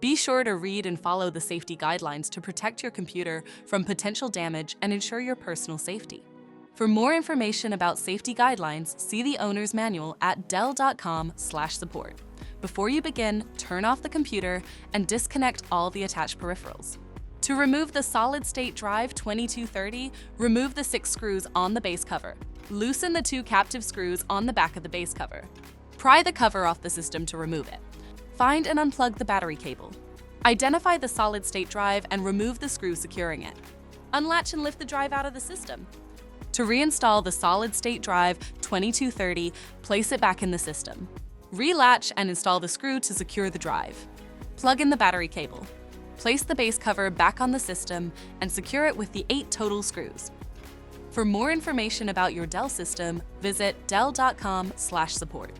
Be sure to read and follow the safety guidelines to protect your computer from potential damage and ensure your personal safety. For more information about safety guidelines, see the owner's manual at dell.com/support. Before you begin, turn off the computer and disconnect all the attached peripherals. To remove the solid-state drive 2230, remove the 6 screws on the base cover. Loosen the 2 captive screws on the back of the base cover. Pry the cover off the system to remove it. Find and unplug the battery cable. Identify the solid-state drive and remove the screw securing it. Unlatch and lift the drive out of the system. To reinstall the solid-state drive 2230, place it back in the system. Relatch and install the screw to secure the drive. Plug in the battery cable. Place the base cover back on the system and secure it with the 8 total screws. For more information about your Dell system, visit dell.com/support.